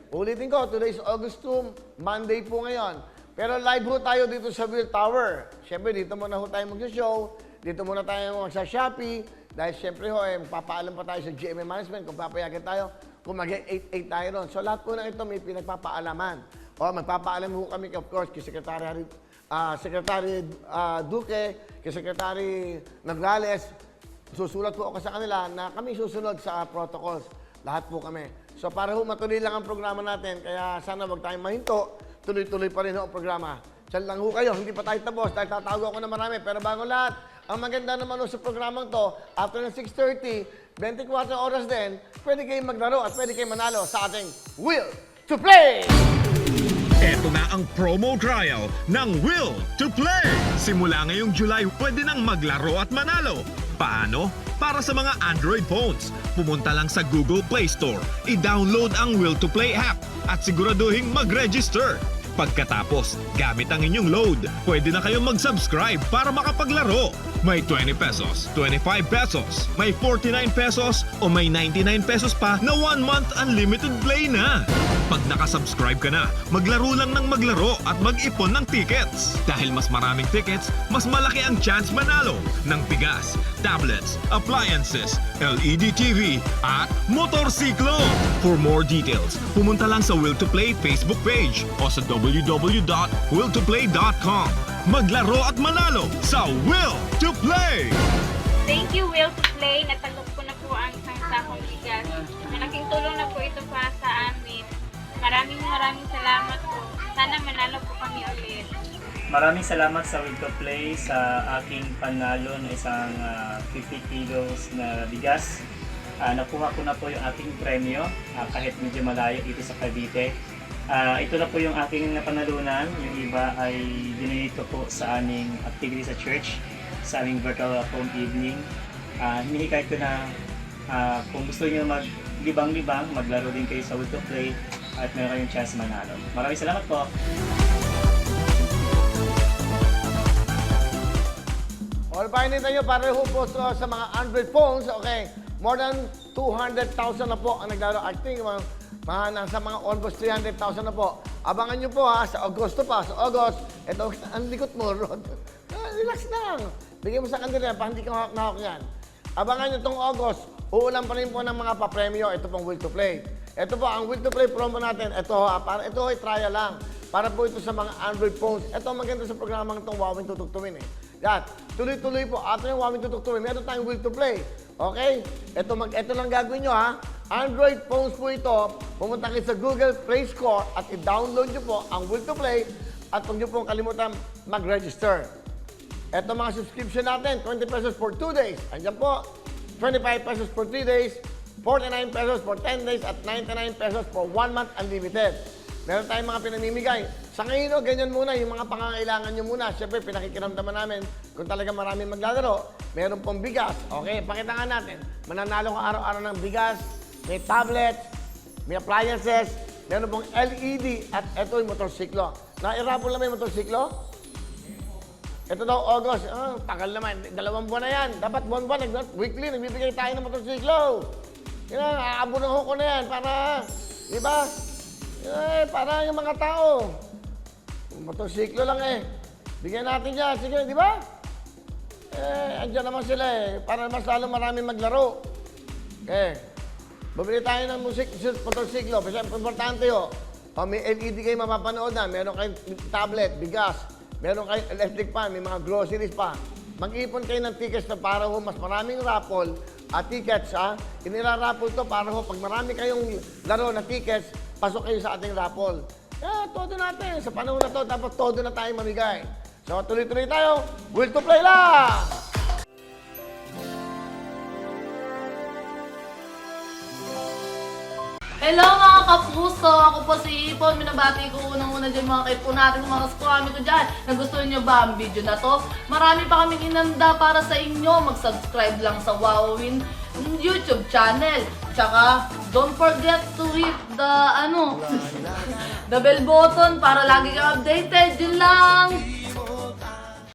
Ulitin ko, today is August 2, Monday po ngayon. Pero live ho tayo dito sa Will Tower. Siyempre, dito muna ho tayo mag-show. Dito muna tayo magsa-Shopee. Dahil siyempre ho, magpapaalam pa tayo sa GMA Management kung papayagan tayo. Kung mag-8-8 tayo ron. So lahat po na ito may pinagpapaalaman. O magpapaalam ho kami, of course, kay Secretary Duque, kay Secretary Nograles. Susulat po ako sa kanila na kami susunod sa protocols. Lahat po kami. So para ho matuloy lang ang programa natin, kaya sana wag tayong mahinto. Tuloy-tuloy pa rin ho ang programa. Diyan lang ho kayo, hindi pa tayo tapos dahil tatawag ako na marami. Pero bago lahat, ang maganda naman ho sa programang to, after ng 6:30, 24 oras din, pwede kayong maglaro at pwede kayong manalo sa ating Will to Play! Ito na ang promo trial ng Will to Play. Simula ngayong July, pwede nang maglaro at manalo. Paano? Para sa mga Android phones, pumunta lang sa Google Play Store, i-download ang Will to Play app at siguraduhin mag-register. Pagkatapos, gamit ang inyong load, pwede na kayong mag-subscribe para makapaglaro. May 20 pesos, 25 pesos, may 49 pesos o may 99 pesos pa na 1 month unlimited play na. Pag nakasubscribe ka na, maglaro lang ng maglaro at mag-ipon ng tickets. Dahil mas maraming tickets, mas malaki ang chance manalo ng bigas, tablets, appliances, LED TV at motorsiklo. For more details, pumunta lang sa Will to Play Facebook page o sa www.willtoplay.com. Maglaro at manalo sa Will to Play! Thank you, Will to Play. Natanggap ko na po ang isang sakong bigas. Malaking tulong na po ito para sa amin. Maraming salamat po. Sana manalo po kami ulit. Maraming salamat sa Will to Play sa aking panalo na isang 50 kilos na bigas. Nakuha ko na po yung aking premyo kahit medyo malayo dito sa Cavite. Ito na po yung aking napanalunan. Yung iba ay dinonate ko po sa aming activity sa church, sa aming virtual home evening. Hinihikay ko na kung gusto niyo maglibang-libang, maglaro din kayo sa Will to Play at meron kayong chance manalo. Maraming salamat po! All painitan nyo, pareho po sa mga Android phones, okay? More than 200,000 na po ang naglaro. I think nasa mga almost 300,000 na po. Abangan nyo po ha, sa Agosto pa. Sa August, ito, ang likot mo, Rod. Relax lang. Bigyan mo sa kanila, pa hindi ka hawak-hawak yan. Abangan nyo itong August, uulan pa rin po ng mga papremyo. Ito pong Will to Play. Ito po, ang Will to Play promo natin. Ito ay trial lang. Para po ito sa mga Android phones. Ito ang maganda sa programang itong Wawin Tutugtumin eh. Yan, tuloy-tuloy po. After yung Wawin Tutugtumin, meron tayong Will to Play. Okay? Ito lang gagawin nyo ha. Android phones po ito. Pumunta kayo sa Google Play Store at i-download nyo po ang Will to Play at huwag nyo pong kalimutan mag-register. Ito mga subscription natin, 20 pesos for 2 days. Andiyan po, 25 pesos for 3 days, 49 pesos for 10 days, at 99 pesos for 1 month unlimited. Meron tayong mga pinamimigay. Sa ngayon, ganyan muna, yung mga pangangailangan nyo muna. Siyempre, pinakikiramdaman namin kung talaga maraming maglalaro. Meron pong bigas. Okay, pakita nga natin. Mananalo ka araw-araw ng bigas, may tablets, may appliances, meron pong LED, at ito yung motorsiklo. Nairapol na may motorsiklo? Ito daw, August. Tagal naman. 2 buwan na yan. Dapat buwan-buwan, weekly, nagbibigay tayo ng motorsiklo. Yan, aabunuhan ko na yan para, di ba? Para yung mga tao. Motorsiklo lang eh. Bigyan natin yan. Sige, di ba? Andyan naman sila eh. Para mas lalo marami maglaro. Bumili tayo ng motorsiklo. Kasi importante yun. May LED kayo mapapanood na. Meron kayong tablet, bigas. Meron kayong electric pan. May mga groceries pa. Mag-ipon kayo ng tickets na para ho mas maraming raffle at tickets ha. Iniraraffle to para ho pag marami kayong laro na tickets, pasok kayo sa ating raffle. Todo natin. Sa panahon na to, dapat todo na tayo mamigay. So, tuloy-tuloy tayo. Will to Play lang! Hello mga kapuso! Ako po si Ipon. Minabati ko unang-una dyan mga kaipo natin, mga kaskwami ko dyan. Nagustuhan nyo ba ang video na to? Marami pa kaming inanda para sa inyo. Mag-subscribe lang sa Wawin YouTube channel. Tsaka, don't forget to hit the, the bell button para lagi kang updated. Yun lang!